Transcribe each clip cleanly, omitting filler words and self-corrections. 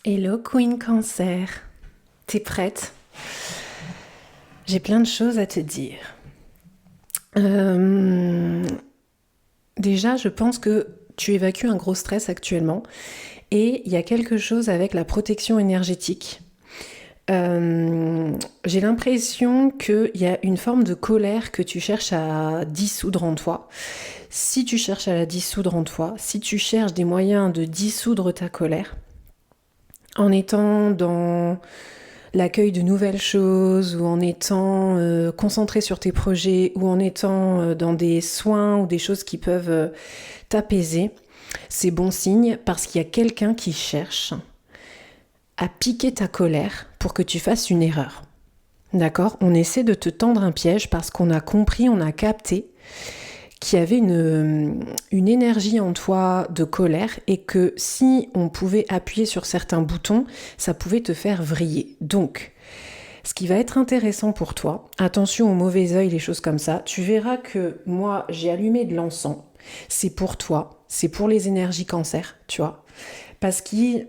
Hello Queen Cancer, t'es prête? J'ai plein de choses à te dire. Euh, Déjà, je pense que tu évacues un gros stress actuellement et il y a quelque chose avec la protection énergétique. J'ai l'impression qu'il y a une forme de colère que tu cherches à dissoudre en toi. Si tu cherches à la dissoudre en toi, si tu cherches des moyens de dissoudre ta colère, en étant dans l'accueil de nouvelles choses ou en étant concentré sur tes projets ou en étant dans des soins ou des choses qui peuvent t'apaiser, c'est bon signe parce qu'il y a quelqu'un qui cherche à piquer ta colère pour que tu fasses une erreur. D'accord? On essaie de te tendre un piège parce qu'on a compris, on a capté qu'il y avait une énergie en toi de colère et que si on pouvait appuyer sur certains boutons, ça pouvait te faire vriller. Donc, ce qui va être intéressant pour toi, attention au mauvais œil, les choses comme ça, tu verras que moi, j'ai allumé de l'encens. C'est pour toi, c'est pour les énergies cancer, tu vois. Parce qu'il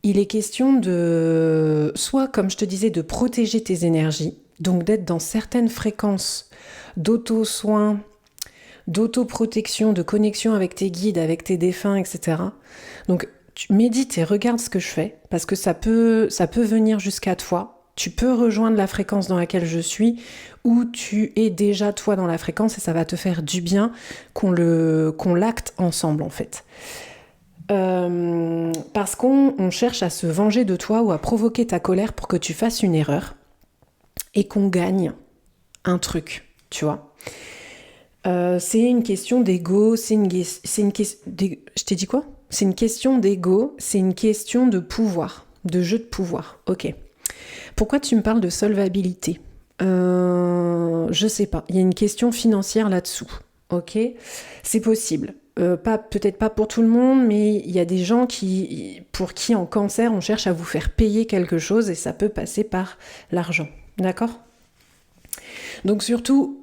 est question de, soit comme je te disais, de protéger tes énergies, donc d'être dans certaines fréquences d'auto-soins, d'autoprotection, de connexion avec tes guides, avec tes défunts, etc. Donc, tu médites et regarde ce que je fais, parce que ça peut venir jusqu'à toi. Tu peux rejoindre la fréquence dans laquelle je suis, ou tu es déjà toi dans la fréquence et ça va te faire du bien qu'on l'acte ensemble en fait. Parce qu'on cherche à se venger de toi ou à provoquer ta colère pour que tu fasses une erreur et qu'on gagne un truc, tu vois. C'est une question d'ego, je t'ai dit quoi? C'est une question d'ego, c'est une question de pouvoir, de jeu de pouvoir. Ok. Pourquoi tu me parles de solvabilité? Je sais pas. Il y a une question financière là-dessous. Ok. C'est possible. Peut-être pas pour tout le monde, mais il y a des gens pour qui en cancer, on cherche à vous faire payer quelque chose et ça peut passer par l'argent. D'accord? Donc surtout,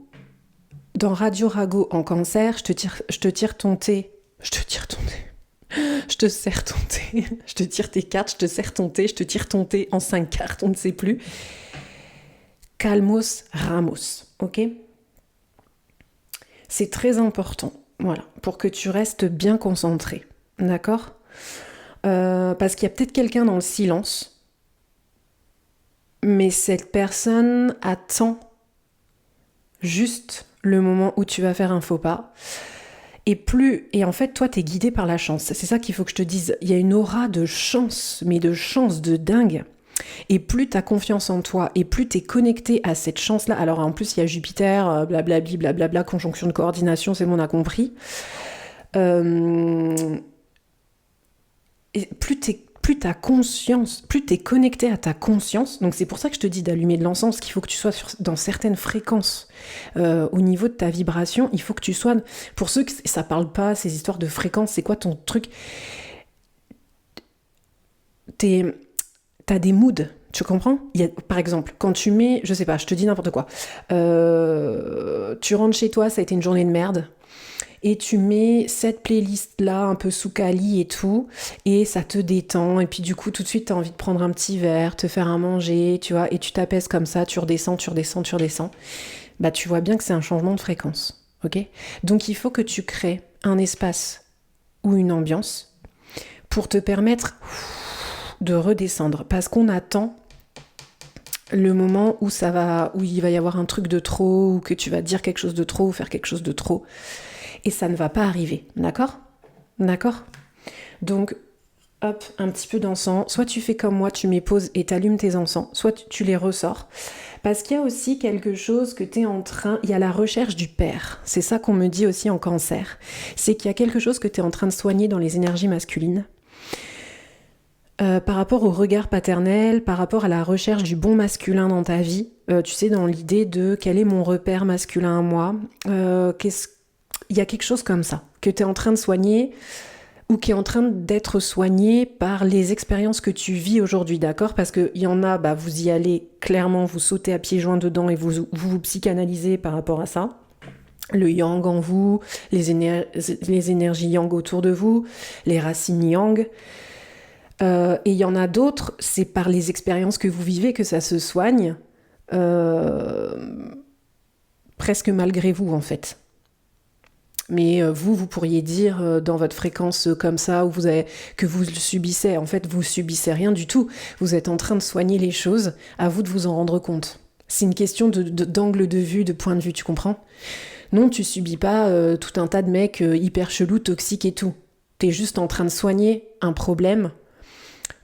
dans Radio Rago en cancer, je te tire ton thé. Je te tire ton thé. Je te serre ton thé. Je te tire tes cartes, je te serre ton thé, je te tire ton thé en 5 cartes, on ne sait plus. Calmos Ramos, ok? C'est très important, voilà, pour que tu restes bien concentré, d'accord? Parce qu'il y a peut-être quelqu'un dans le silence, mais cette personne attend juste le moment où tu vas faire un faux pas. Et en fait, toi, t'es guidé par la chance. C'est ça qu'il faut que je te dise. Il y a une aura de chance, mais de chance de dingue. Et plus t'as confiance en toi, et plus t'es connecté à cette chance-là. Alors en plus, il y a Jupiter, blablabli, blablabla, conjonction de coordination, c'est bon, on a compris. Et plus t'as conscience, plus t'es connecté à ta conscience. Donc c'est pour ça que je te dis d'allumer de l'encens, qu'il faut que tu sois dans certaines fréquences au niveau de ta vibration. Il faut que tu sois, pour ceux que ça parle pas, ces histoires de fréquences, c'est quoi ton truc? T'as des moods, tu comprends? Par exemple, quand tu mets, je sais pas, je te dis n'importe quoi, tu rentres chez toi, ça a été une journée de merde, et tu mets cette playlist-là, un peu sous Kali et tout, et ça te détend, et puis du coup, tout de suite, t'as envie de prendre un petit verre, te faire à manger, tu vois, et tu t'apaises comme ça, tu redescends, tu redescends, tu redescends. Bah, tu vois bien que c'est un changement de fréquence, ok? Donc, il faut que tu crées un espace ou une ambiance pour te permettre de redescendre, parce qu'on attend le moment où il va y avoir un truc de trop, ou que tu vas dire quelque chose de trop, ou faire quelque chose de trop. Et ça ne va pas arriver, d'accord? D'accord? Donc, hop, un petit peu d'encens. Soit tu fais comme moi, tu mets pause et t'allumes tes encens, soit tu les ressors. Parce qu'il y a aussi quelque chose que t'es en train... Il y a la recherche du père. C'est ça qu'on me dit aussi en cancer. C'est qu'il y a quelque chose que t'es en train de soigner dans les énergies masculines. Par rapport au regard paternel, par rapport à la recherche du bon masculin dans ta vie, tu sais, dans l'idée de quel est mon repère masculin à moi, il y a quelque chose comme ça, que tu es en train de soigner ou qui est en train d'être soigné par les expériences que tu vis aujourd'hui, d'accord? Parce qu'il y en a, bah, vous y allez clairement, vous sautez à pieds joints dedans et vous psychanalysez par rapport à ça. Le yang en vous, les énergies yang autour de vous, les racines yang. Et il y en a d'autres, c'est par les expériences que vous vivez que ça se soigne, presque malgré vous en fait. Mais vous pourriez dire dans votre fréquence comme ça, que vous le subissez. En fait, vous subissez rien du tout. Vous êtes en train de soigner les choses, à vous de vous en rendre compte. C'est une question d'angle de vue, de point de vue, tu comprends ? Non, tu subis pas tout un tas de mecs hyper chelous, toxiques et tout. T'es juste en train de soigner un problème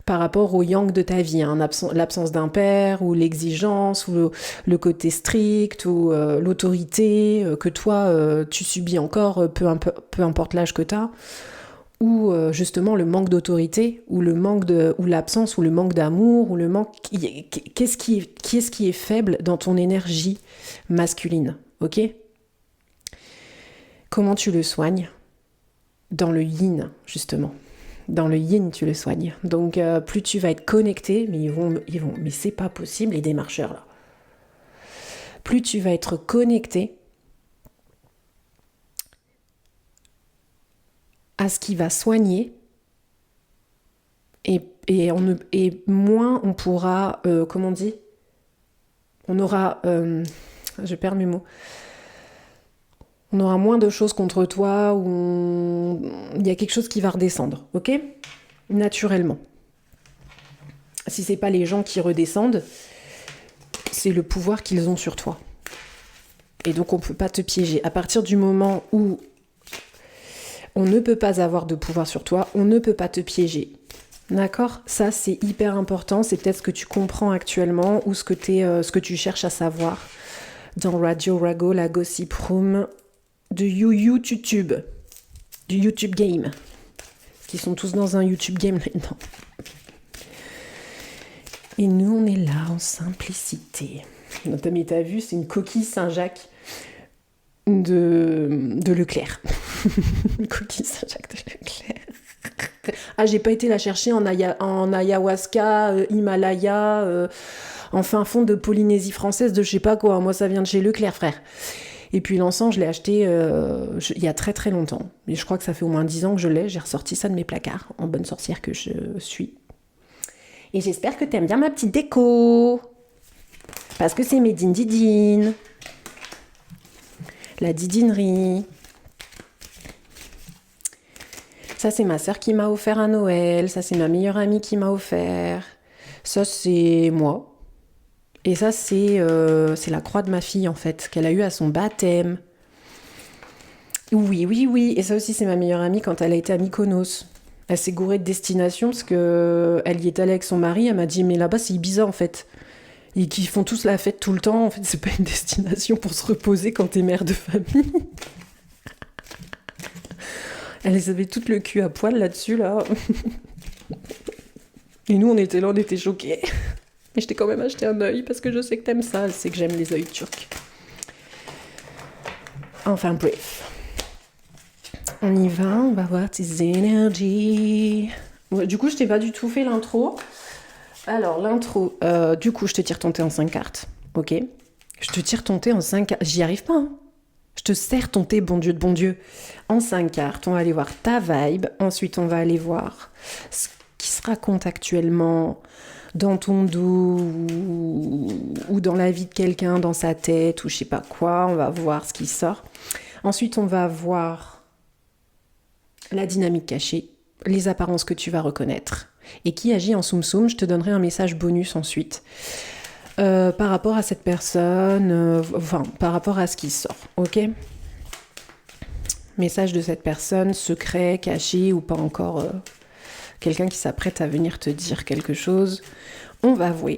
par rapport au yang de ta vie, hein, l'absence d'un père, ou l'exigence, ou le côté strict, ou l'autorité que toi, tu subis encore, peu importe l'âge que t'as, ou justement le manque d'autorité, ou l'absence, ou le manque d'amour, ou le manque... Qu'est-ce qui est faible dans ton énergie masculine, ok ? Comment tu le soignes ? Dans le yin, justement. Dans le yin, tu le soignes. Donc, plus tu vas être connecté, mais mais c'est pas possible, les démarcheurs, là. Plus tu vas être connecté à ce qui va soigner, et moins on pourra, comment on dit ? On aura... je perds mes mots. On aura moins de choses contre toi, ou il y a quelque chose qui va redescendre, ok ? Naturellement. Si c'est pas les gens qui redescendent, c'est le pouvoir qu'ils ont sur toi. Et donc on peut pas te piéger. À partir du moment où on ne peut pas avoir de pouvoir sur toi, on ne peut pas te piéger. D'accord ? Ça, c'est hyper important. C'est peut-être ce que tu comprends actuellement, ou ce que tu cherches à savoir dans Radio Rago, la Gossip Room de YouTube, du YouTube Game, qui sont tous dans un YouTube Game là-dedans. Et nous, on est là en simplicité. Mais t'as vu, c'est une coquille Saint-Jacques de Leclerc. Une coquille Saint-Jacques de Leclerc. Ah, j'ai pas été la chercher en ayahuasca, Himalaya, en fin fond de Polynésie française, de je sais pas quoi. Moi, ça vient de chez Leclerc, frère. Et puis l'encens, je l'ai acheté il y a très très longtemps. Mais je crois que ça fait au moins 10 ans que je l'ai. J'ai ressorti ça de mes placards, en bonne sorcière que je suis. Et j'espère que t'aimes bien ma petite déco. Parce que c'est made in Didine. La didinerie. Ça, c'est ma sœur qui m'a offert à Noël. Ça, c'est ma meilleure amie qui m'a offert. Ça, c'est moi. Et ça, c'est la croix de ma fille, en fait, qu'elle a eue à son baptême. Oui. Et ça aussi, c'est ma meilleure amie quand elle a été à Mykonos. Elle s'est gourée de destination parce qu'elle y est allée avec son mari. Elle m'a dit, mais là-bas, c'est Ibiza, en fait. Et qu'ils font tous la fête tout le temps. En fait, c'est pas une destination pour se reposer quand t'es mère de famille. Elles avaient tout le cul à poil là-dessus, là. Et nous, on était choqués. Et je t'ai quand même acheté un œil parce que je sais que t'aimes ça. Elle sait que j'aime les œils turcs. Enfin, bref. On y va, on va voir tes énergies. Ouais, du coup, je t'ai pas du tout fait l'intro. Alors, l'intro, du coup, je te tire ton thé en 5 cartes. Ok ? Je te tire ton thé en 5 cartes. J'y arrive pas, hein. Je te sers ton thé, bon Dieu de bon Dieu. En 5 cartes, on va aller voir ta vibe. Ensuite, on va aller voir ce qui se raconte actuellement dans ton dos ou dans la vie de quelqu'un, dans sa tête ou je sais pas quoi. On va voir ce qui sort. Ensuite, on va voir la dynamique cachée, les apparences que tu vas reconnaître et qui agit en soum-soum. Je te donnerai un message bonus ensuite. Par rapport à cette personne, par rapport à ce qui sort, ok ? Message de cette personne, secret, caché ou pas encore, quelqu'un qui s'apprête à venir te dire quelque chose. On va voir.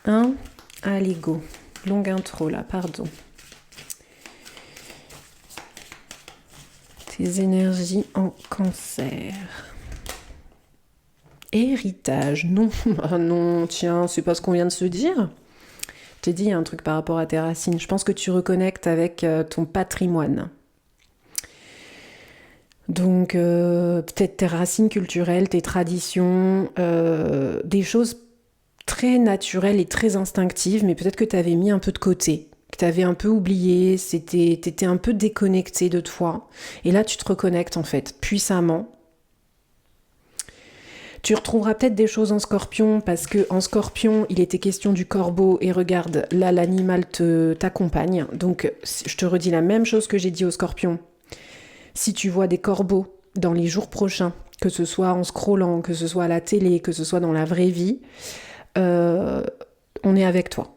Hein ? Allez, go. Longue intro là, pardon. Tes énergies en cancer. Héritage, non. Ah non, tiens, c'est pas ce qu'on vient de se dire. Je t'ai dit, il y a un truc par rapport à tes racines. Je pense que tu reconnectes avec ton patrimoine. Donc, peut-être tes racines culturelles, tes traditions, des choses très naturelles et très instinctives, mais peut-être que tu avais mis un peu de côté, que tu avais un peu oublié, t'étais un peu déconnecté de toi. Et là, tu te reconnectes, en fait, puissamment. Tu retrouveras peut-être des choses en Scorpion parce que en Scorpion, il était question du corbeau et regarde, là l'animal t'accompagne. Donc je te redis la même chose que j'ai dit au Scorpion. Si tu vois des corbeaux dans les jours prochains, que ce soit en scrollant, que ce soit à la télé, que ce soit dans la vraie vie, on est avec toi.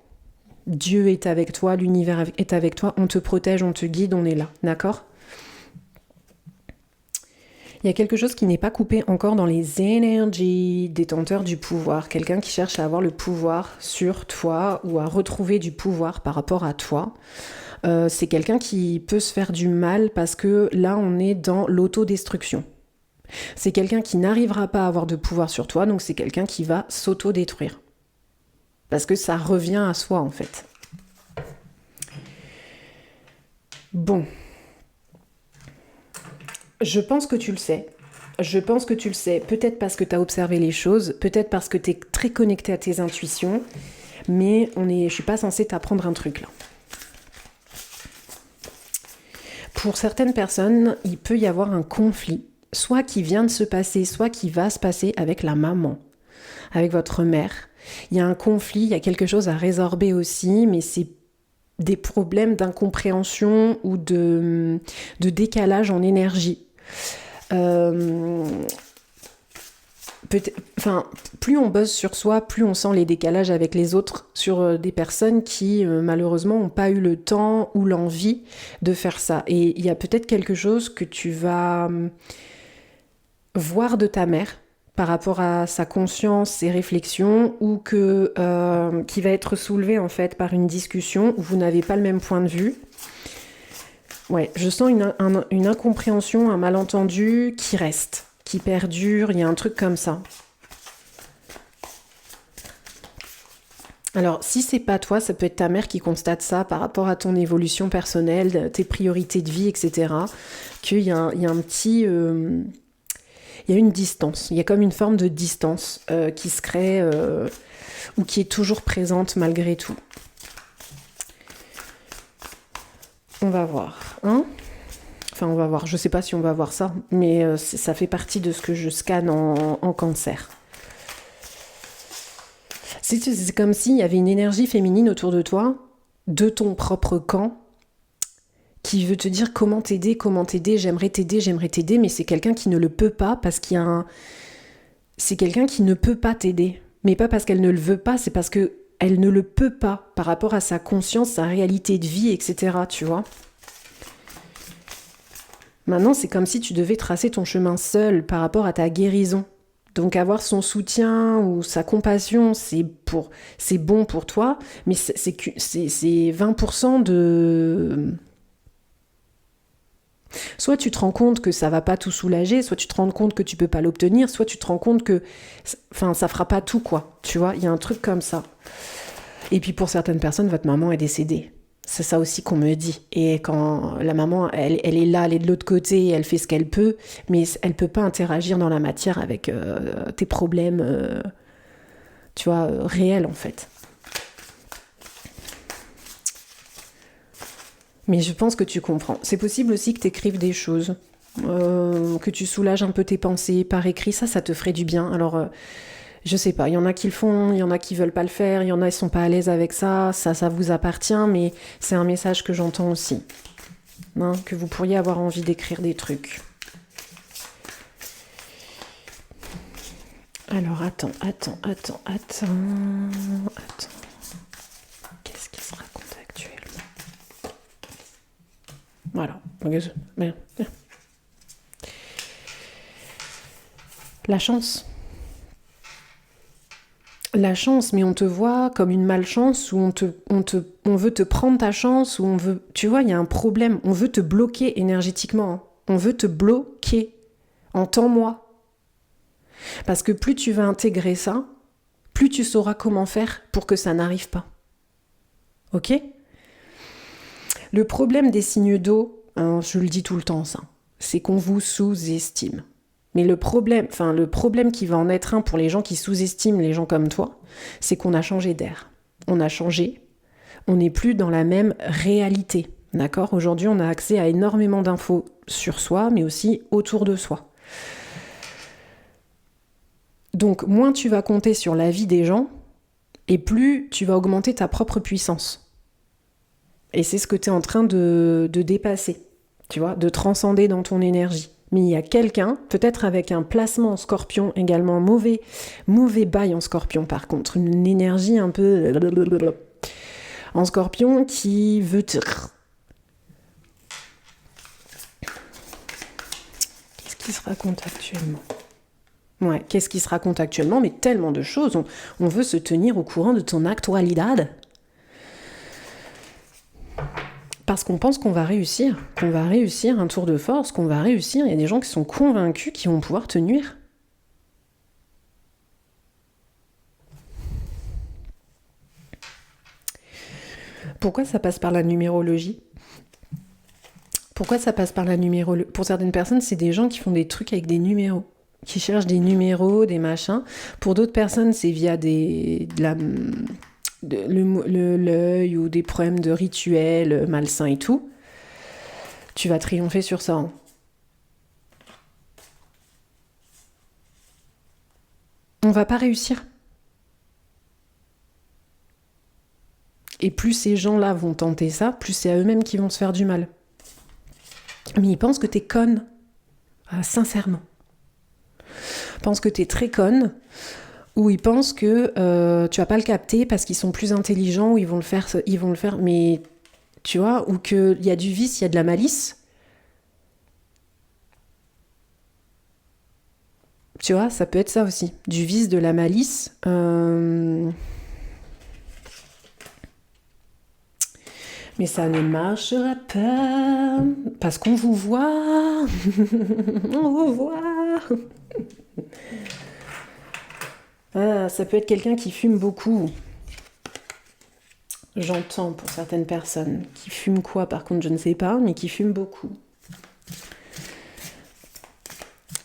Dieu est avec toi, l'univers est avec toi, on te protège, on te guide, on est là, d'accord ? Il y a quelque chose qui n'est pas coupé encore dans les énergies détenteurs du pouvoir. Quelqu'un qui cherche à avoir le pouvoir sur toi ou à retrouver du pouvoir par rapport à toi. C'est quelqu'un qui peut se faire du mal parce que là, on est dans l'autodestruction. C'est quelqu'un qui n'arrivera pas à avoir de pouvoir sur toi, donc c'est quelqu'un qui va s'autodétruire. Parce que ça revient à soi, en fait. Bon. Je pense que tu le sais. Peut-être parce que tu as observé les choses, peut-être parce que tu es très connecté à tes intuitions, mais je suis pas censée t'apprendre un truc là. Pour certaines personnes, il peut y avoir un conflit, soit qui vient de se passer, soit qui va se passer avec la maman, avec votre mère. Il y a un conflit, il y a quelque chose à résorber aussi, mais c'est des problèmes d'incompréhension ou de décalage en énergie. Plus on bosse sur soi, plus on sent les décalages avec les autres sur des personnes qui malheureusement n'ont pas eu le temps ou l'envie de faire ça. Et il y a peut-être quelque chose que tu vas voir de ta mère par rapport à sa conscience, ses réflexions, ou qui va être soulevé en fait par une discussion où vous n'avez pas le même point de vue. Ouais, je sens une incompréhension, un malentendu qui reste, qui perdure, il y a un truc comme ça. Alors, si c'est pas toi, ça peut être ta mère qui constate ça par rapport à ton évolution personnelle, tes priorités de vie, etc. Qu'il y a un petit... il y a une distance, il y a comme une forme de distance qui se crée ou qui est toujours présente malgré tout. On va voir, hein ? Enfin, on va voir, je sais pas si on va voir ça, mais ça fait partie de ce que je scanne en cancer. C'est comme s'il y avait une énergie féminine autour de toi, de ton propre camp, qui veut te dire comment t'aider, j'aimerais t'aider, mais c'est quelqu'un qui ne le peut pas parce qu'il y a c'est quelqu'un qui ne peut pas t'aider. Mais pas parce qu'elle ne le veut pas, c'est parce que elle ne le peut pas par rapport à sa conscience, sa réalité de vie, etc. Tu vois ? Maintenant, c'est comme si tu devais tracer ton chemin seul par rapport à ta guérison. Donc avoir son soutien ou sa compassion, c'est bon pour toi, mais c'est 20% de... Soit tu te rends compte que ça va pas tout soulager, soit tu te rends compte que tu peux pas l'obtenir, soit tu te rends compte que ça fera pas tout, quoi. Tu vois, il y a un truc comme ça. Et puis pour certaines personnes, votre maman est décédée. C'est ça aussi qu'on me dit. Et quand la maman, elle est là, elle est de l'autre côté, elle fait ce qu'elle peut, mais elle peut pas interagir dans la matière avec tes problèmes, tu vois, réels en fait. Mais je pense que tu comprends. C'est possible aussi que tu écrives des choses, que tu soulages un peu tes pensées par écrit. Ça te ferait du bien. Alors, je sais pas, il y en a qui le font, il y en a qui veulent pas le faire, il y en a qui sont pas à l'aise avec ça. Ça vous appartient, mais c'est un message que j'entends aussi. Hein, que vous pourriez avoir envie d'écrire des trucs. Alors, attends. Qu'est-ce qui se raconte actuellement ? Voilà. La chance. La chance, mais on te voit comme une malchance, où on veut te prendre ta chance, où on veut... Tu vois, il y a un problème. On veut te bloquer énergétiquement. Hein. On veut te bloquer. Entends-moi. Parce que plus tu vas intégrer ça, plus tu sauras comment faire pour que ça n'arrive pas. Ok ? Le problème des signes d'eau, hein, je le dis tout le temps ça, c'est qu'on vous sous-estime. Mais le problème qui va en être un pour les gens qui sous-estiment les gens comme toi, c'est qu'on a changé d'air. On a changé, on n'est plus dans la même réalité. D'accord ? Aujourd'hui, on a accès à énormément d'infos sur soi, mais aussi autour de soi. Donc, moins tu vas compter sur la vie des gens, et plus tu vas augmenter ta propre puissance. Et c'est ce que tu es en train de dépasser, tu vois, de transcender dans ton énergie. Mais il y a quelqu'un, peut-être avec un placement en scorpion également, mauvais bail en scorpion par contre, une énergie un peu en scorpion qui veut te... Qu'est-ce qui se raconte actuellement ? Ouais, qu'est-ce qui se raconte actuellement ? Mais tellement de choses. On veut se tenir au courant de ton actualité. Parce qu'on pense qu'on va réussir un tour de force, qu'on va réussir. Il y a des gens qui sont convaincus qu'ils vont pouvoir te nuire. Pourquoi ça passe par la numérologie ? Pourquoi ça passe par la numérologie ? Pour certaines personnes, c'est des gens qui font des trucs avec des numéros, qui cherchent des numéros, des machins. Pour d'autres personnes, c'est via l'œil ou des problèmes de rituels malsains et tout. Tu vas triompher sur ça. Hein. On va pas réussir. Et plus ces gens-là vont tenter ça, plus c'est à eux-mêmes qui vont se faire du mal. Mais ils pensent que t'es conne. Ah, sincèrement. Ils pensent que t'es très conne. Ou ils pensent que tu vas pas le capter parce qu'ils sont plus intelligents, ou ils vont le faire, mais tu vois, ou qu'il y a du vice, il y a de la malice. Tu vois, ça peut être ça aussi. Du vice, de la malice. Mais ça ne marchera pas, parce qu'on vous voit. On vous voit. Ah, ça peut être quelqu'un qui fume beaucoup. J'entends pour certaines personnes. Qui fument quoi, par contre, je ne sais pas, mais qui fument beaucoup.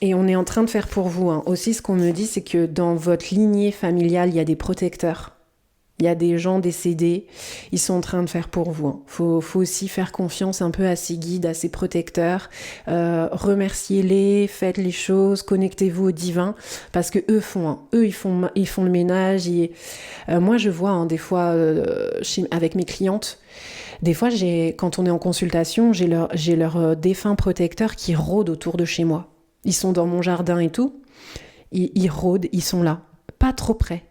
Et on est en train de faire pour vous. Hein. Aussi, ce qu'on me dit, c'est que dans votre lignée familiale, il y a des protecteurs. Il y a des gens décédés, ils sont en train de faire pour vous. Hein. Faut aussi faire confiance un peu à ces guides, à ces protecteurs. Remerciez-les, faites les choses, connectez-vous au divin, parce que eux font. Hein. Eux, ils font le ménage. Moi, je vois hein, des fois avec mes clientes. Des fois, quand on est en consultation, j'ai leur défunt protecteur qui rôde autour de chez moi. Ils sont dans mon jardin et tout. Ils rôdent, ils sont là, pas trop près.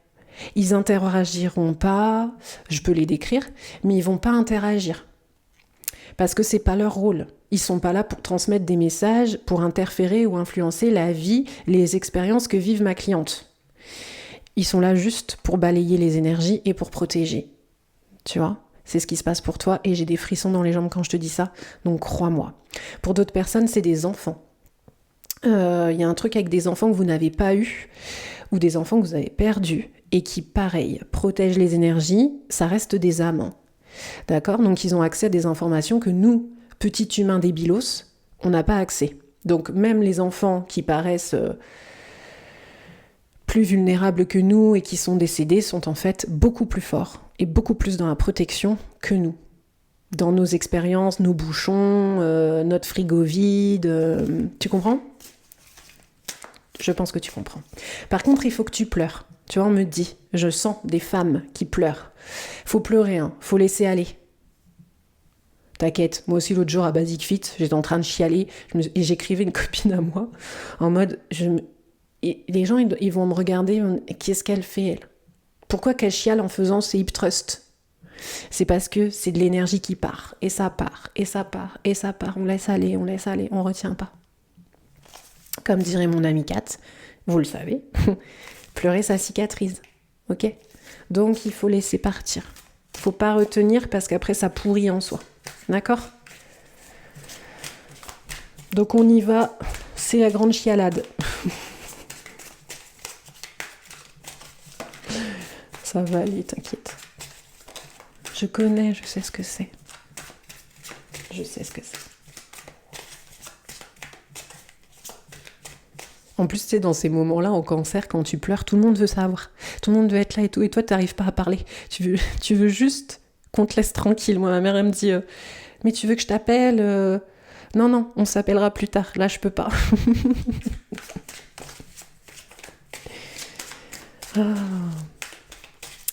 Ils interagiront pas, je peux les décrire, mais ils vont pas interagir. Parce que c'est pas leur rôle. Ils sont pas là pour transmettre des messages, pour interférer ou influencer la vie, les expériences que vivent ma cliente. Ils sont là juste pour balayer les énergies et pour protéger. Tu vois ? C'est ce qui se passe pour toi et j'ai des frissons dans les jambes quand je te dis ça, donc crois-moi. Pour d'autres personnes, c'est des enfants. Il y a un truc avec des enfants que vous n'avez pas eu ou des enfants que vous avez perdus et qui, pareil, protègent les énergies, ça reste des âmes. D'accord ? Donc ils ont accès à des informations que nous, petits humains débilos, on n'a pas accès. Donc même les enfants qui paraissent plus vulnérables que nous et qui sont décédés sont en fait beaucoup plus forts et beaucoup plus dans la protection que nous. Dans nos expériences, nos bouchons, notre frigo vide, tu comprends ? Je pense que tu comprends. Par contre, il faut que tu pleures. Tu vois, on me dit, je sens des femmes qui pleurent. Faut pleurer, hein, faut laisser aller. T'inquiète, moi aussi l'autre jour à Basic Fit, j'étais en train de chialer et j'écrivais une copine à moi en mode, et les gens ils vont me regarder, qu'est-ce qu'elle fait elle ? Pourquoi qu'elle chiale en faisant ses hip thrusts ? C'est parce que c'est de l'énergie qui part, et ça part, et ça part, et ça part, on laisse aller, on retient pas. Comme dirait mon amie Kat, vous le savez, pleurer ça cicatrise, ok ? Donc il faut laisser partir. Faut pas retenir parce qu'après ça pourrit en soi, d'accord ? Donc on y va, c'est la grande chialade. Ça va aller, t'inquiète. Je connais, je sais ce que c'est. Je sais ce que c'est. En plus, tu sais, dans ces moments-là, en cancer, quand tu pleures, tout le monde veut savoir. Tout le monde veut être là et tout. Et toi, tu n'arrives pas à parler. Tu veux juste qu'on te laisse tranquille. Moi, ma mère, elle me dit mais tu veux que je t'appelle Non, on s'appellera plus tard. Là, je peux pas.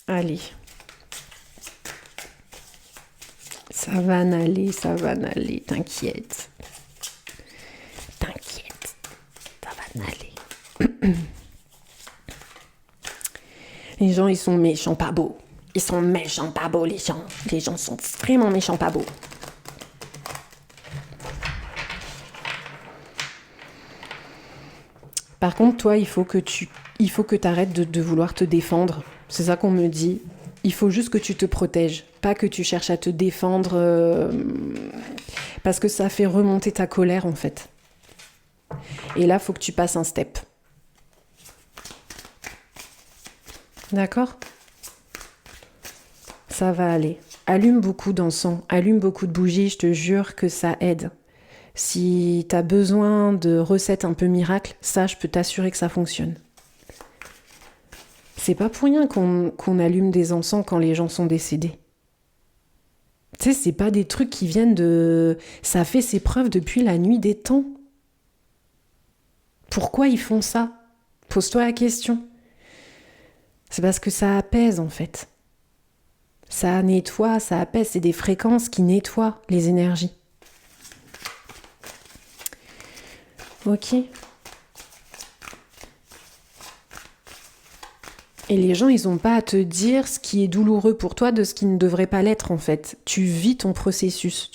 Allez. Ça va n'aller, t'inquiète. T'inquiète, ça va n'aller. Les gens, ils sont méchants, pas beaux. Ils sont méchants, pas beaux, les gens. Les gens sont vraiment méchants, pas beaux. Par contre, toi, il faut que t'arrêtes de vouloir te défendre. C'est ça qu'on me dit. Il faut juste que tu te protèges, pas que tu cherches à te défendre, parce que ça fait remonter ta colère, en fait. Et là, il faut que tu passes un step. D'accord ? Ça va aller. Allume beaucoup d'encens, allume beaucoup de bougies, je te jure que ça aide. Si t'as besoin de recettes un peu miracles, ça, je peux t'assurer que ça fonctionne. C'est pas pour rien qu'on allume des encens quand les gens sont décédés. Tu sais, c'est pas des trucs qui viennent de... Ça fait ses preuves depuis la nuit des temps. Pourquoi ils font ça ? Pose-toi la question. C'est parce que ça apaise, en fait. Ça nettoie, ça apaise, c'est des fréquences qui nettoient les énergies. Ok. Et les gens, ils n'ont pas à te dire ce qui est douloureux pour toi de ce qui ne devrait pas l'être, en fait. Tu vis ton processus.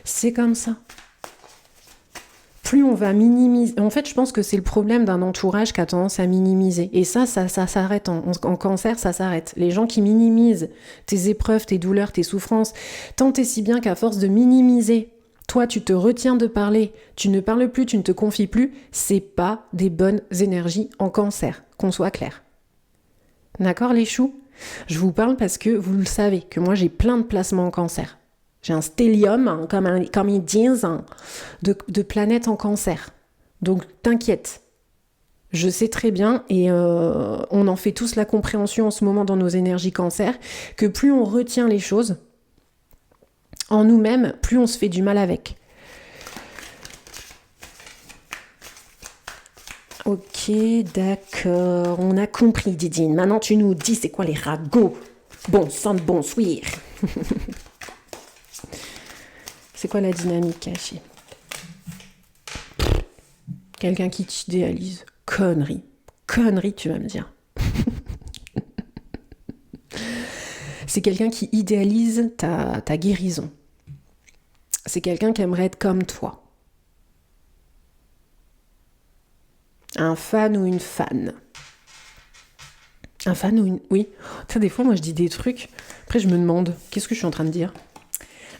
C'est comme ça. Plus on va minimiser... En fait, je pense que c'est le problème d'un entourage qui a tendance à minimiser. Et ça s'arrête. En cancer, ça s'arrête. Les gens qui minimisent tes épreuves, tes douleurs, tes souffrances, tant et si bien qu'à force de minimiser, toi, tu te retiens de parler, tu ne parles plus, tu ne te confies plus, c'est pas des bonnes énergies en cancer, qu'on soit clair. D'accord, les choux ? Je vous parle parce que vous le savez, que moi, j'ai plein de placements en cancer. J'ai un stellium, comme ils disent, de planètes en cancer. Donc, t'inquiète. Je sais très bien, et on en fait tous la compréhension en ce moment dans nos énergies cancer, que plus on retient les choses en nous-mêmes, plus on se fait du mal avec. Ok, d'accord, on a compris, Didine. Maintenant, tu nous dis c'est quoi les ragots. Bon sang de bonsoir. C'est quoi la dynamique cachée ? Quelqu'un qui t'idéalise. Connerie, tu vas me dire. C'est quelqu'un qui idéalise ta guérison. C'est quelqu'un qui aimerait être comme toi. Un fan ou une fan. Un fan ou une... Oui. Tu sais, des fois, moi, je dis des trucs. Après, je me demande, qu'est-ce que je suis en train de dire ?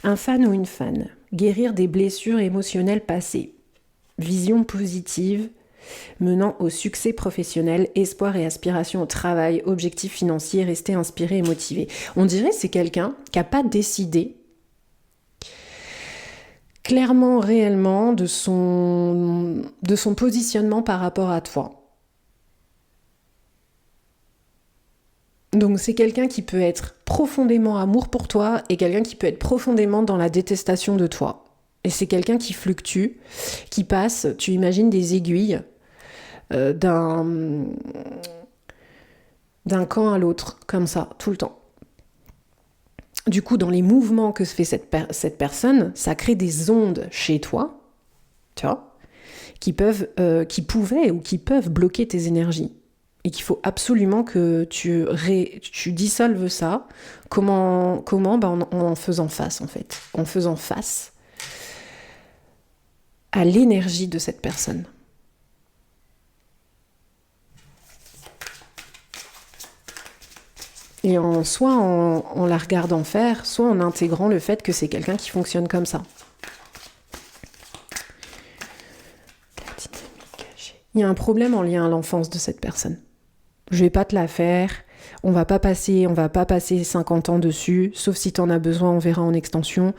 Un fan ou une fan. Guérir des blessures émotionnelles passées. Vision positive, menant au succès professionnel, espoir et aspiration au travail, objectifs financiers, rester inspiré et motivé. On dirait que c'est quelqu'un qui n'a pas décidé clairement, réellement, de son positionnement par rapport à toi. Donc c'est quelqu'un qui peut être profondément amour pour toi et quelqu'un qui peut être profondément dans la détestation de toi. Et c'est quelqu'un qui fluctue, qui passe, tu imagines des aiguilles d'un camp à l'autre, comme ça, tout le temps. Du coup, dans les mouvements que fait cette personne, ça crée des ondes chez toi, tu vois, qui pouvaient ou qui peuvent bloquer tes énergies. Et qu'il faut absolument que tu dissolves ça. Comment en faisant face, en fait. En faisant face à l'énergie de cette personne. Et soit en la regardant faire, soit en intégrant le fait que c'est quelqu'un qui fonctionne comme ça. Il y a un problème en lien à l'enfance de cette personne. Je vais pas te la faire, on va pas passer 50 ans dessus, sauf si tu en as besoin, on verra en extension.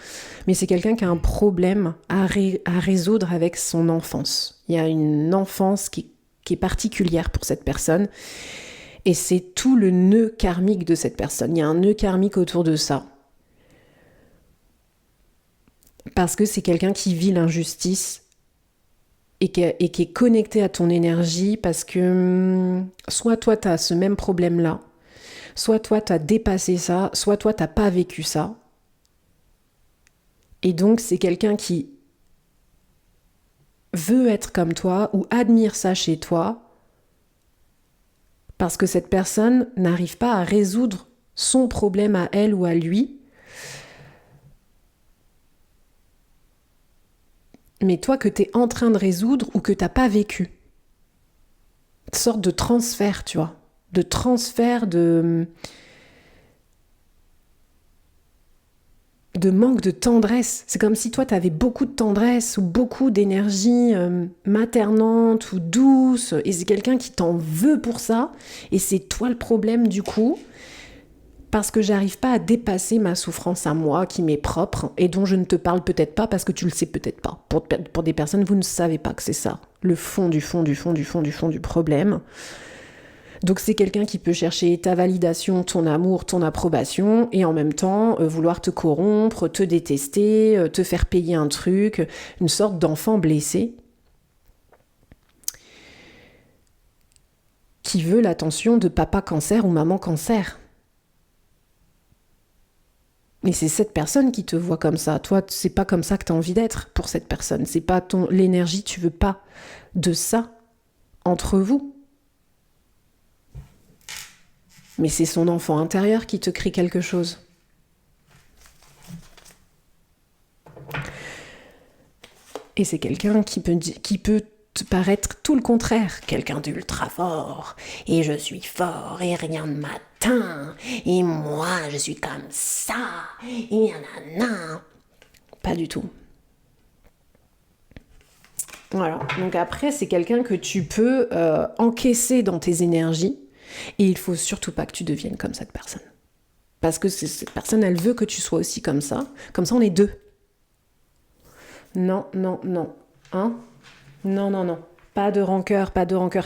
Mais c'est quelqu'un qui a un problème à résoudre avec son enfance. Il y a une enfance qui est particulière pour cette personne. Et c'est tout le nœud karmique de cette personne. Il y a un nœud karmique autour de ça. Parce que c'est quelqu'un qui vit l'injustice et qui est connecté à ton énergie parce que soit toi, tu as ce même problème-là, soit toi, tu as dépassé ça, soit toi, tu n'as pas vécu ça. Et donc, c'est quelqu'un qui veut être comme toi ou admire ça chez toi parce que cette personne n'arrive pas à résoudre son problème à elle ou à lui. Mais toi que tu es en train de résoudre ou que tu n'as pas vécu. Une sorte de transfert, tu vois. De transfert de manque de tendresse. C'est comme si toi, tu avais beaucoup de tendresse ou beaucoup d'énergie maternante ou douce, et c'est quelqu'un qui t'en veut pour ça, et c'est toi le problème du coup, parce que j'arrive pas à dépasser ma souffrance à moi, qui m'est propre, et dont je ne te parle peut-être pas, parce que tu le sais peut-être pas. Pour des personnes, vous ne savez pas que c'est ça, le fond du problème. Donc c'est quelqu'un qui peut chercher ta validation, ton amour, ton approbation, et en même temps vouloir te corrompre, te détester, te faire payer un truc, une sorte d'enfant blessé qui veut l'attention de papa cancer ou maman cancer. Et c'est cette personne qui te voit comme ça. Toi, c'est pas comme ça que tu as envie d'être pour cette personne. C'est pas l'énergie, tu veux pas de ça entre vous. Mais c'est son enfant intérieur qui te crie quelque chose. Et c'est quelqu'un qui peut te paraître tout le contraire. Quelqu'un d'ultra fort. Et je suis fort et rien ne m'atteint. Et moi, je suis comme ça. Et nanana. Pas du tout. Voilà. Donc après, c'est quelqu'un que tu peux encaisser dans tes énergies. Et il faut surtout pas que tu deviennes comme cette personne. Parce que cette personne, elle veut que tu sois aussi comme ça. Comme ça, on est deux. Non. Hein? Non. Pas de rancœur.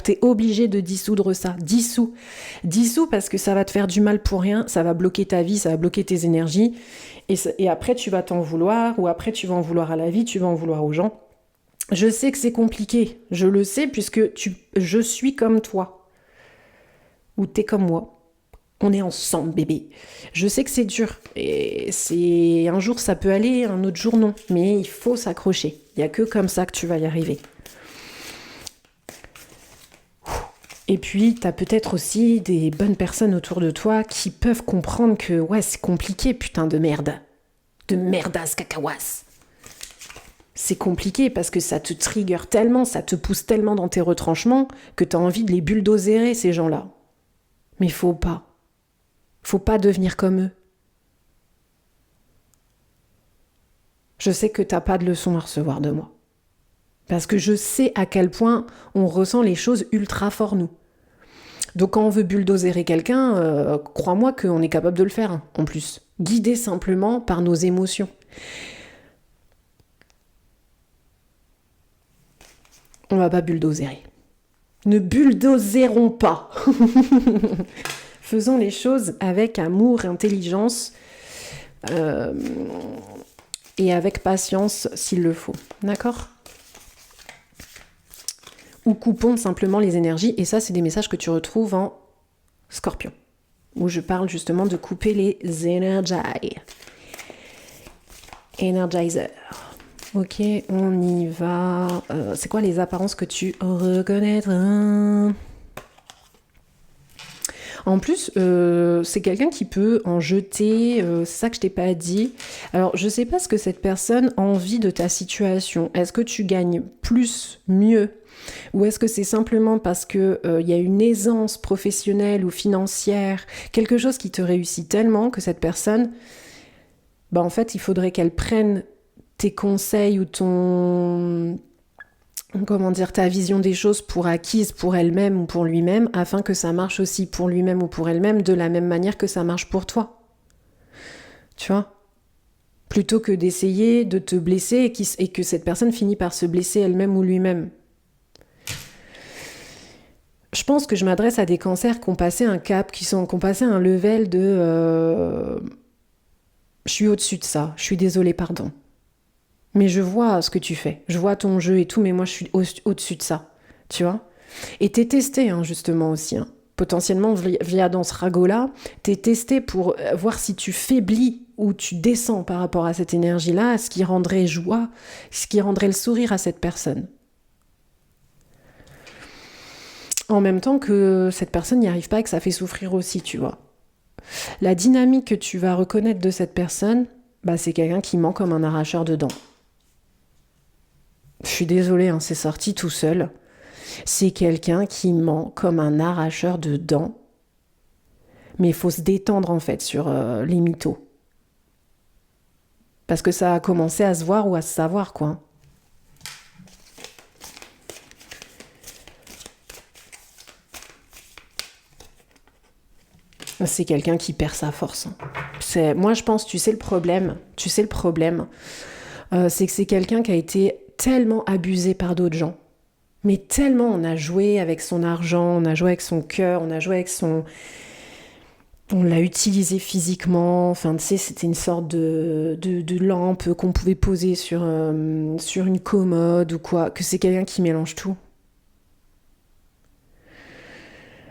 T'es obligé de dissoudre ça. Dissous parce que ça va te faire du mal pour rien. Ça va bloquer ta vie, ça va bloquer tes énergies. Et après, tu vas t'en vouloir. Ou après, tu vas en vouloir à la vie, tu vas en vouloir aux gens. Je sais que c'est compliqué. Je le sais puisque je suis comme toi. Ou t'es comme moi. On est ensemble, bébé. Je sais que c'est dur. Et un jour, ça peut aller, un autre jour, non. Mais il faut s'accrocher. Il n'y a que comme ça que tu vas y arriver. Et puis, t'as peut-être aussi des bonnes personnes autour de toi qui peuvent comprendre que, ouais, c'est compliqué, putain de merde. De merdasse cacahuas. C'est compliqué parce que ça te trigger tellement, ça te pousse tellement dans tes retranchements que t'as envie de les bulldozérer, ces gens-là. Mais faut pas. Faut pas devenir comme eux. Je sais que t'as pas de leçons à recevoir de moi. Parce que je sais à quel point on ressent les choses ultra fort, nous. Donc quand on veut bulldozérer quelqu'un, crois-moi qu'on est capable de le faire, en plus. Guidé simplement par nos émotions. On va pas bulldozérer. Ne bulldozérons pas. Faisons les choses avec amour, intelligence et avec patience s'il le faut. D'accord ? Ou coupons simplement les énergies. Et ça, c'est des messages que tu retrouves en Scorpion, où je parle justement de couper les Energizer. Ok, on y va. C'est quoi les apparences que tu reconnaîtras ? En plus, c'est quelqu'un qui peut en jeter, c'est ça que je t'ai pas dit. Alors, je sais pas ce que cette personne a envie de ta situation. Est-ce que tu gagnes plus, mieux ? Ou est-ce que c'est simplement parce que y a une aisance professionnelle ou financière, quelque chose qui te réussit tellement que cette personne, en fait, il faudrait qu'elle prenne tes conseils ou ta vision des choses pour acquise pour elle-même ou pour lui-même, afin que ça marche aussi pour lui-même ou pour elle-même de la même manière que ça marche pour toi. Tu vois ? Plutôt que d'essayer de te blesser et que cette personne finit par se blesser elle-même ou lui-même. Je pense que je m'adresse à des cancers qui ont passé un cap, qui ont passé un level de... je suis au-dessus de ça, je suis désolée, pardon. Mais je vois ce que tu fais. Je vois ton jeu et tout, mais moi, je suis au-dessus de ça. Tu vois? Et t'es testé, hein, justement, aussi. Hein. Potentiellement, via dans ce ragot-là, t'es testé pour voir si tu faiblis ou tu descends par rapport à cette énergie-là, ce qui rendrait joie, ce qui rendrait le sourire à cette personne. En même temps que cette personne n'y arrive pas et que ça fait souffrir aussi, tu vois. La dynamique que tu vas reconnaître de cette personne, bah, c'est quelqu'un qui ment comme un arracheur de dents. Je suis désolée, hein, c'est sorti tout seul. C'est quelqu'un qui ment comme un arracheur de dents. Mais il faut se détendre en fait sur les mythos. Parce que ça a commencé à se voir ou à se savoir, quoi. C'est quelqu'un qui perd sa force. Moi, je pense, tu sais le problème, c'est que c'est quelqu'un qui a été tellement abusé par d'autres gens. Mais tellement on a joué avec son argent, on a joué avec son cœur, on a joué avec son... On l'a utilisé physiquement, enfin tu sais, c'était une sorte de lampe qu'on pouvait poser sur une commode ou quoi, que c'est quelqu'un qui mélange tout.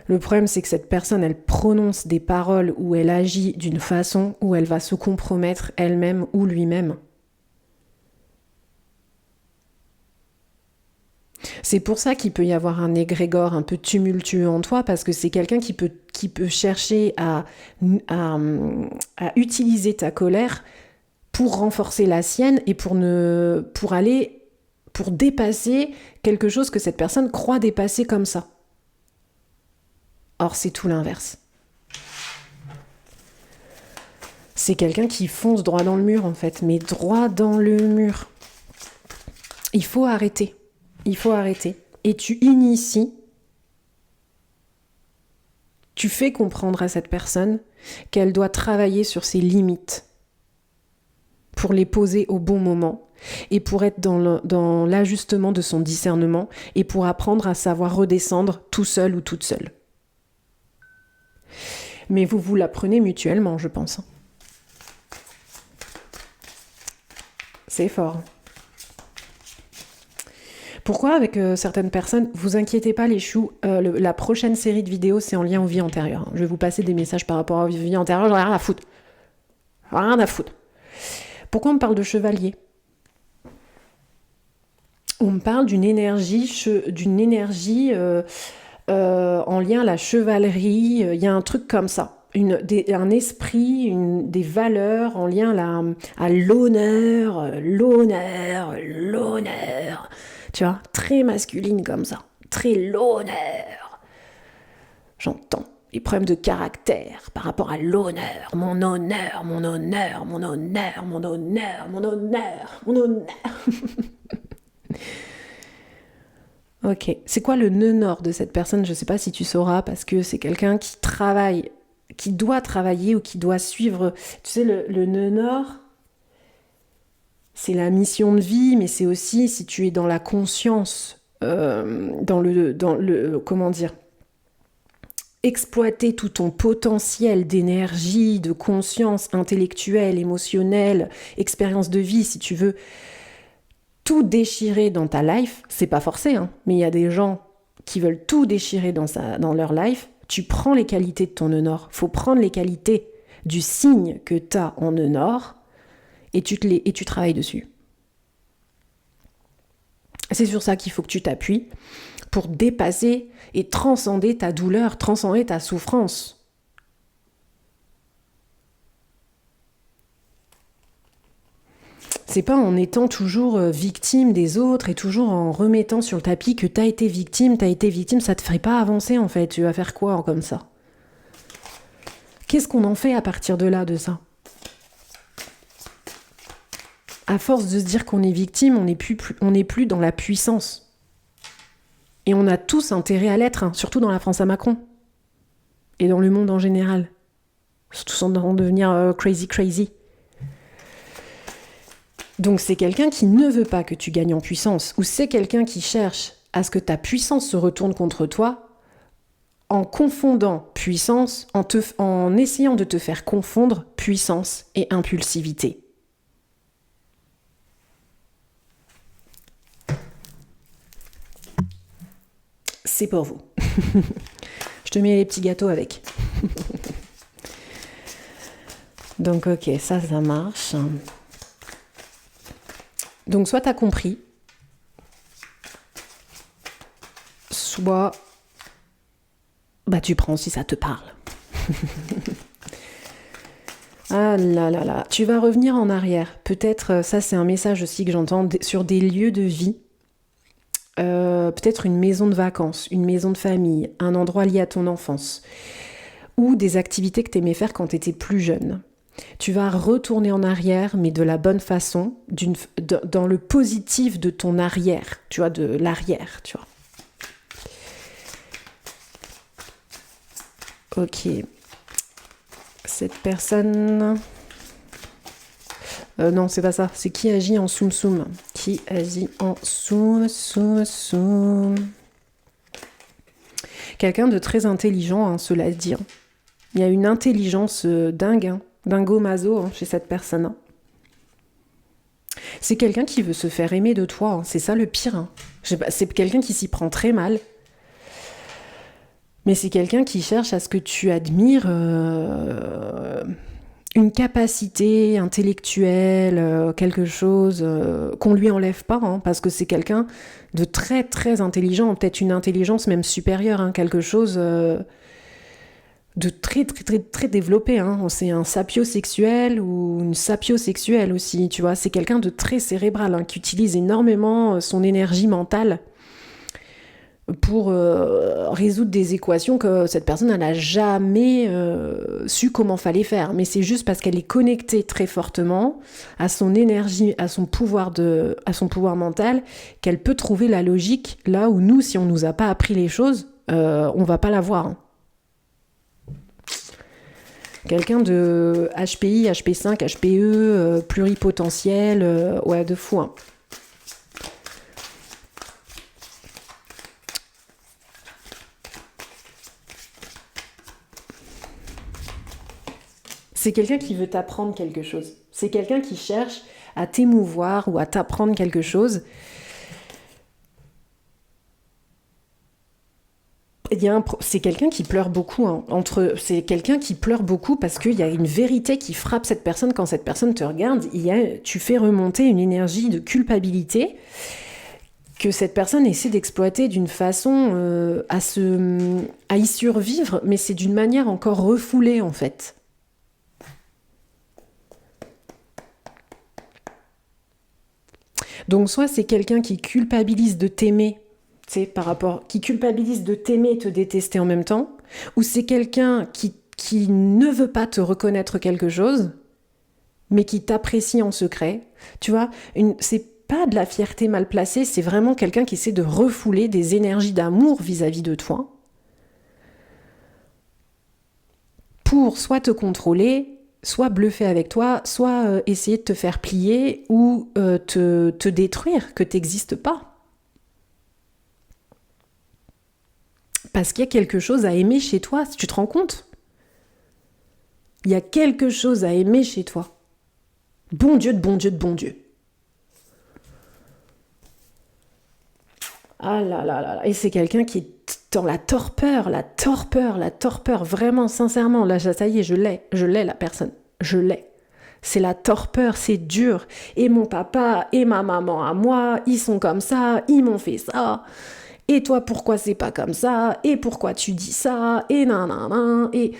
Le problème, c'est que cette personne, elle prononce des paroles ou elle agit d'une façon où elle va se compromettre elle-même ou lui-même. C'est pour ça qu'il peut y avoir un égrégore un peu tumultueux en toi, parce que c'est quelqu'un qui peut chercher à utiliser ta colère pour renforcer la sienne et pour dépasser quelque chose que cette personne croit dépasser comme ça. Or, c'est tout l'inverse. C'est quelqu'un qui fonce droit dans le mur, en fait, mais droit dans le mur. Il faut arrêter. Et tu inities, tu fais comprendre à cette personne qu'elle doit travailler sur ses limites pour les poser au bon moment et pour être dans l'ajustement de son discernement et pour apprendre à savoir redescendre tout seul ou toute seule. Mais vous l'apprenez mutuellement, je pense. C'est fort. Pourquoi avec certaines personnes, vous inquiétez pas les choux, la prochaine série de vidéos c'est en lien aux vies antérieures. Je vais vous passer des messages par rapport aux vies antérieures, j'en ai rien à foutre. Rien à foutre. Pourquoi on me parle de chevalier ? On me parle d'une énergie en lien à la chevalerie, il y a un truc comme ça. Un esprit, des valeurs en lien à l'honneur. Tu vois, très masculine comme ça. Très l'honneur. J'entends les problèmes de caractère par rapport à l'honneur. Mon honneur. Ok. C'est quoi le nœud nord de cette personne ? Je ne sais pas si tu sauras, parce que c'est quelqu'un qui travaille, qui doit travailler ou qui doit suivre. Tu sais, le nœud nord, c'est la mission de vie, mais c'est aussi si tu es dans la conscience, comment dire, exploiter tout ton potentiel d'énergie, de conscience intellectuelle, émotionnelle, expérience de vie, si tu veux tout déchirer dans ta life, c'est pas forcé, hein, mais il y a des gens qui veulent tout déchirer dans leur life, tu prends les qualités de ton nœud nord. Faut prendre les qualités du signe que tu as en nœud nord et tu travailles dessus. C'est sur ça qu'il faut que tu t'appuies pour dépasser et transcender ta douleur, transcender ta souffrance. C'est pas en étant toujours victime des autres et toujours en remettant sur le tapis que t'as été victime, ça te ferait pas avancer en fait. Tu vas faire quoi comme ça ? Qu'est-ce qu'on en fait à partir de là, de ça ? À force de se dire qu'on est victime, on n'est plus dans la puissance. Et on a tous intérêt à l'être, hein, surtout dans la France à Macron. Et dans le monde en général. Surtout sans devenir crazy. Donc c'est quelqu'un qui ne veut pas que tu gagnes en puissance, ou c'est quelqu'un qui cherche à ce que ta puissance se retourne contre toi en confondant puissance, en essayant de te faire confondre puissance et impulsivité. c'est pour vous. Je te mets les petits gâteaux avec. Donc ok, ça marche. Donc soit t'as compris, soit tu prends si ça te parle. Ah là là là, tu vas revenir en arrière. Peut-être, ça c'est un message aussi que j'entends, sur des lieux de vie. Peut-être une maison de vacances, une maison de famille, un endroit lié à ton enfance, ou des activités que tu aimais faire quand tu étais plus jeune. Tu vas retourner en arrière, mais de la bonne façon, dans le positif de ton arrière, tu vois, de l'arrière, tu vois. Ok. Cette personne... non, c'est pas ça. C'est qui agit en soum-soum. Qui agit en soum-soum-soum. Quelqu'un de très intelligent, hein, cela dit. Il y a une intelligence dingue, hein, dingo-mazo, hein, chez cette personne. Hein. C'est quelqu'un qui veut se faire aimer de toi. Hein. C'est ça le pire. Hein. C'est quelqu'un qui s'y prend très mal. Mais c'est quelqu'un qui cherche à ce que tu admires une capacité intellectuelle, quelque chose qu'on lui enlève pas, hein, parce que c'est quelqu'un de très très intelligent, peut-être une intelligence même supérieure, hein, quelque chose de très très très très développé. Hein. C'est un sapiosexuel ou une sapiosexuelle aussi, tu vois. C'est quelqu'un de très cérébral, hein, qui utilise énormément son énergie mentale pour résoudre des équations que cette personne n'a jamais su comment fallait faire. Mais c'est juste parce qu'elle est connectée très fortement à son énergie, à son pouvoir mental, qu'elle peut trouver la logique là où nous, si on nous a pas appris les choses, on va pas la voir. Hein. Quelqu'un de HPI, HP5, HPE, pluripotentiel, ouais, de fou. Hein. C'est quelqu'un qui veut t'apprendre quelque chose. C'est quelqu'un qui cherche à t'émouvoir ou à t'apprendre quelque chose. C'est quelqu'un qui pleure beaucoup. Hein. C'est quelqu'un qui pleure beaucoup parce qu'il y a une vérité qui frappe cette personne quand cette personne te regarde. Tu fais remonter une énergie de culpabilité que cette personne essaie d'exploiter d'une façon à y survivre, mais c'est d'une manière encore refoulée en fait. Donc soit c'est quelqu'un qui culpabilise de t'aimer, qui culpabilise de t'aimer et te détester en même temps, ou c'est quelqu'un qui ne veut pas te reconnaître quelque chose, mais qui t'apprécie en secret. Tu vois, c'est pas de la fierté mal placée, c'est vraiment quelqu'un qui essaie de refouler des énergies d'amour vis-à-vis de toi, pour soit te contrôler, soit bluffer avec toi, soit essayer de te faire plier ou te détruire, que t'existes pas. Parce qu'il y a quelque chose à aimer chez toi, si tu te rends compte. Il y a quelque chose à aimer chez toi. Bon Dieu de bon Dieu de bon Dieu. Ah là là là là. Et c'est quelqu'un qui est dans la torpeur, vraiment, sincèrement. Là, ça y est, je l'ai la personne. Je l'ai. C'est la torpeur, c'est dur. Et mon papa et ma maman à moi, ils sont comme ça, ils m'ont fait ça. Et toi, pourquoi c'est pas comme ça? Et pourquoi tu dis ça? Et nanana. Et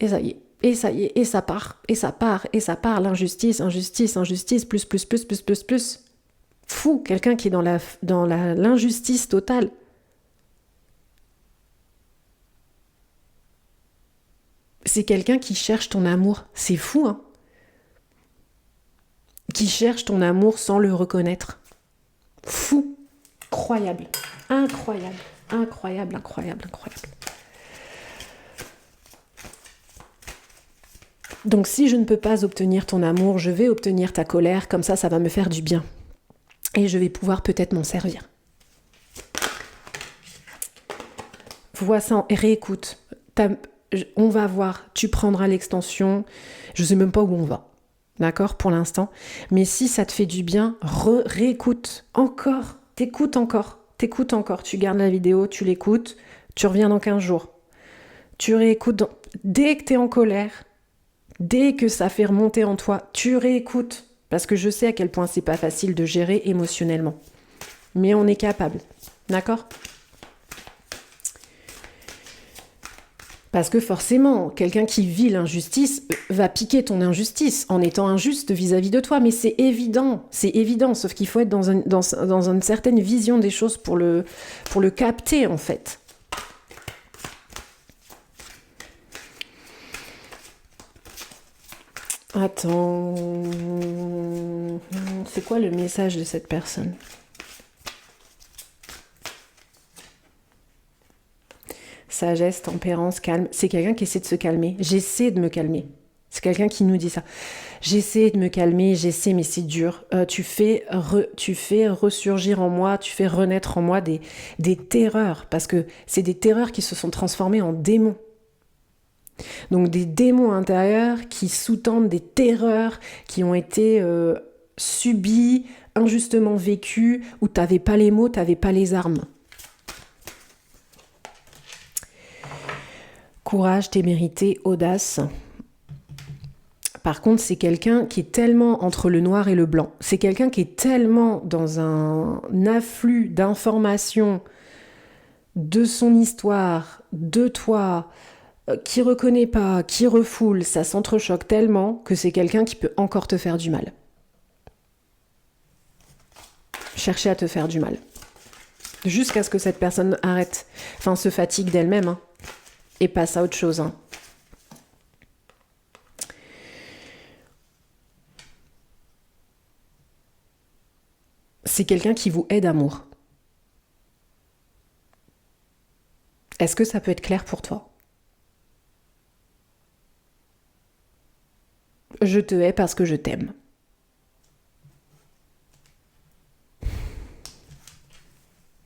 ça y est. Et ça y est. Et ça part. Et ça part. Et ça part. L'injustice, injustice, injustice, plus. Fou, quelqu'un qui est dans l'injustice totale. C'est quelqu'un qui cherche ton amour. C'est fou, hein? Qui cherche ton amour sans le reconnaître. Fou. Incroyable. Incroyable. Incroyable, incroyable, incroyable. Donc si je ne peux pas obtenir ton amour, je vais obtenir ta colère, comme ça va me faire du bien. Et je vais pouvoir peut-être m'en servir. Vois ça et réécoute. On va voir, tu prendras l'extension. Je sais même pas où on va. D'accord, pour l'instant. Mais si ça te fait du bien, réécoute. Encore. T'écoutes encore. t'écoutes encore, tu gardes la vidéo, tu l'écoutes, tu reviens dans 15 jours. Tu réécoutes, dès que t'es en colère, dès que ça fait remonter en toi, tu réécoutes. Parce que je sais à quel point c'est pas facile de gérer émotionnellement. Mais on est capable, d'accord ? Parce que forcément, quelqu'un qui vit l'injustice va piquer ton injustice en étant injuste vis-à-vis de toi. Mais c'est évident, sauf qu'il faut être dans une certaine vision des choses pour le capter, en fait. Attends, c'est quoi le message de cette personne ? Sagesse, tempérance, calme. C'est quelqu'un qui essaie de se calmer. J'essaie de me calmer. C'est quelqu'un qui nous dit ça. J'essaie de me calmer, mais c'est dur. Tu fais ressurgir en moi, tu fais renaître en moi des terreurs. Parce que c'est des terreurs qui se sont transformées en démons. Donc des démons intérieurs qui sous-tendent des terreurs qui ont été subies, injustement vécues, où tu n'avais pas les mots, tu n'avais pas les armes. Courage, témérité, audace. Par contre, c'est quelqu'un qui est tellement entre le noir et le blanc. C'est quelqu'un qui est tellement dans un afflux d'informations de son histoire, de toi, qui reconnaît pas, qui refoule, ça s'entrechoque tellement que c'est quelqu'un qui peut encore te faire du mal. Chercher à te faire du mal. Jusqu'à ce que cette personne arrête, se fatigue d'elle-même, hein. Et passe à autre chose. Hein. C'est quelqu'un qui vous aide amour. Est-ce que ça peut être clair pour toi ? Je te hais parce que je t'aime.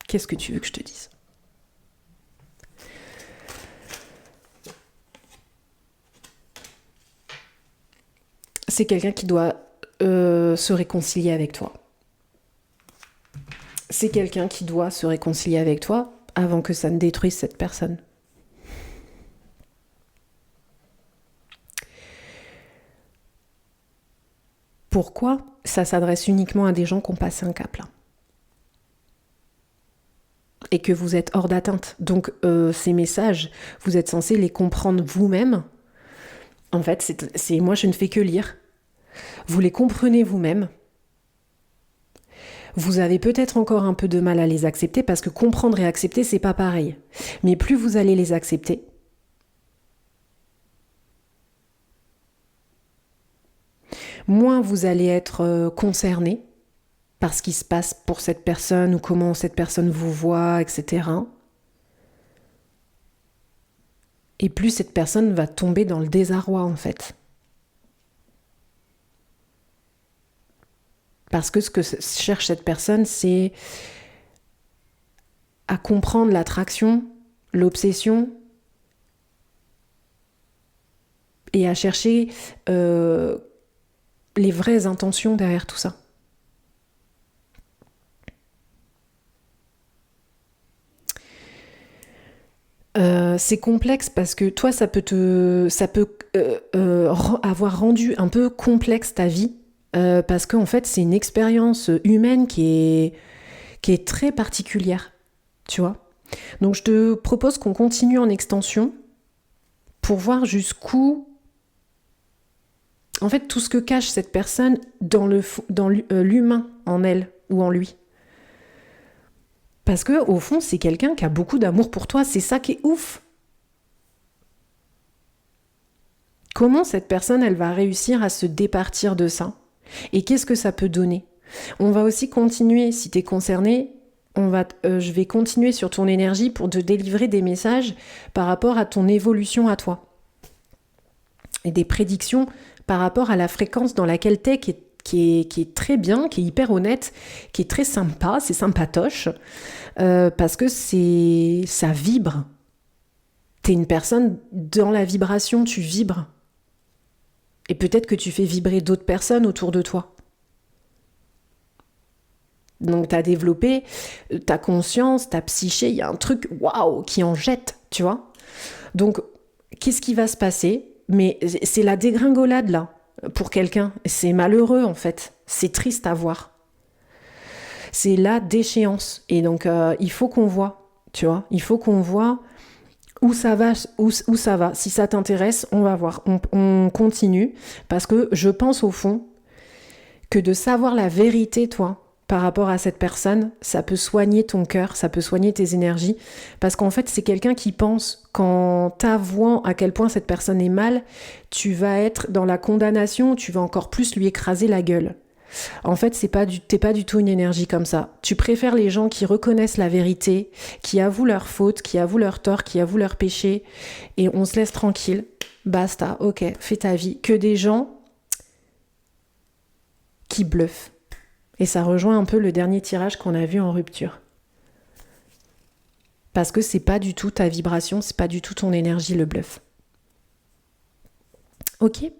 Qu'est-ce que tu veux que je te dise ? C'est quelqu'un qui doit se réconcilier avec toi. C'est quelqu'un qui doit se réconcilier avec toi avant que ça ne détruise cette personne. Pourquoi ? Ça s'adresse uniquement à des gens qui ont passé un cap là. Et que vous êtes hors d'atteinte. Donc ces messages, vous êtes censé les comprendre vous-même. En fait, moi je ne fais que lire. Vous les comprenez vous-même. Vous avez peut-être encore un peu de mal à les accepter parce que comprendre et accepter, c'est pas pareil. Mais plus vous allez les accepter, moins vous allez être concerné par ce qui se passe pour cette personne ou comment cette personne vous voit, etc. Et plus cette personne va tomber dans le désarroi, en fait. Parce que ce que cherche cette personne, c'est à comprendre l'attraction, l'obsession, et à chercher les vraies intentions derrière tout ça. C'est complexe parce que toi, ça peut avoir rendu un peu complexe ta vie parce qu'en fait, c'est une expérience humaine qui est très particulière, tu vois. Donc, je te propose qu'on continue en extension pour voir jusqu'où, en fait, tout ce que cache cette personne dans l'humain en elle ou en lui. Parce que au fond, c'est quelqu'un qui a beaucoup d'amour pour toi. C'est ça qui est ouf. Comment cette personne, elle va réussir à se départir de ça ? Et qu'est-ce que ça peut donner ? On va aussi continuer, si tu es concerné, je vais continuer sur ton énergie pour te délivrer des messages par rapport à ton évolution à toi. Et des prédictions par rapport à la fréquence dans laquelle tu es, qui est très bien, qui est hyper honnête, qui est très sympa, c'est sympatoche, parce que ça vibre. T'es une personne dans la vibration, tu vibres. Et peut-être que tu fais vibrer d'autres personnes autour de toi. Donc t'as développé ta conscience, ta psyché, il y a un truc waouh qui en jette, tu vois. Donc qu'est-ce qui va se passer? Mais c'est la dégringolade là pour quelqu'un. C'est malheureux en fait. C'est triste à voir. C'est la déchéance. Et donc il faut qu'on voit, tu vois. Il faut qu'on voit où ça va, où ça va. Si ça t'intéresse, on va voir. On continue parce que je pense au fond que de savoir la vérité, toi, par rapport à cette personne, ça peut soigner ton cœur, ça peut soigner tes énergies, parce qu'en fait, c'est quelqu'un qui pense qu'en t'avouant à quel point cette personne est mal, tu vas être dans la condamnation, tu vas encore plus lui écraser la gueule. En fait, t'es pas du tout une énergie comme ça. Tu préfères les gens qui reconnaissent la vérité, qui avouent leurs fautes, qui avouent leurs torts, qui avouent leurs péchés, et on se laisse tranquille. Basta, ok, fais ta vie. Que des gens qui bluffent. Et ça rejoint un peu le dernier tirage qu'on a vu en rupture. Parce que c'est pas du tout ta vibration, c'est pas du tout ton énergie le bluff. Ok ?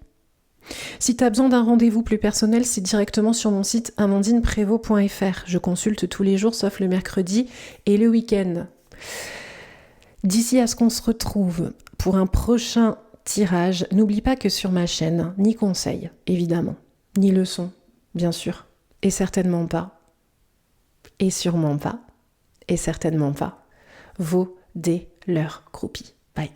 Si tu as besoin d'un rendez-vous plus personnel, c'est directement sur mon site amandineprevot.fr. Je consulte tous les jours sauf le mercredi et le week-end. D'ici à ce qu'on se retrouve pour un prochain tirage, n'oublie pas que sur ma chaîne, ni conseils, évidemment, ni leçons, bien sûr, et certainement pas, et sûrement pas, et certainement pas, vos des leurs groupies. Bye.